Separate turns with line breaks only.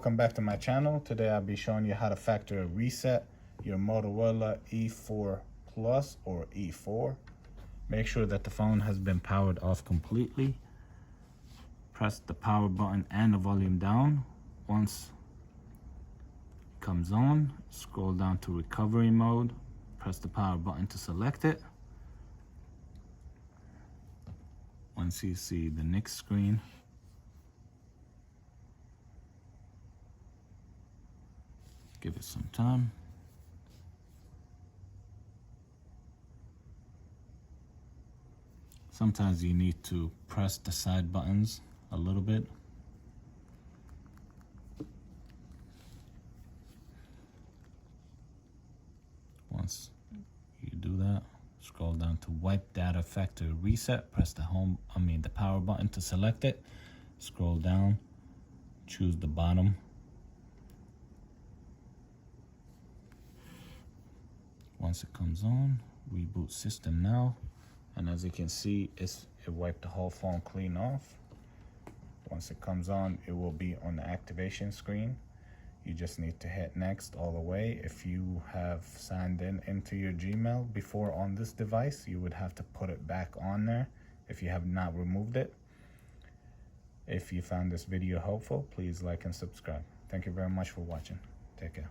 welcome back to my channel. Today I'll be showing you how to factory reset your Motorola E4 Plus or E4. Make sure that the phone has been powered off completely. Press the power button and the volume down. Once it comes on, scroll down to recovery mode. Press the power button to select it. Once you see the next screen, give it some time. Sometimes you need to press the side buttons a little bit. Once you do that, scroll down to wipe data factory reset. Press the the power button to select it. Scroll down, choose the bottom. Once it comes on, reboot system now. And as you can see, it wiped the whole phone clean off. Once it comes on, it will be on the activation screen. You just need to hit next all the way. If you have signed into your Gmail before on this device, you would have to put it back on there if you have not removed it. If you found this video helpful, please like and subscribe. Thank you very much for watching. Take care.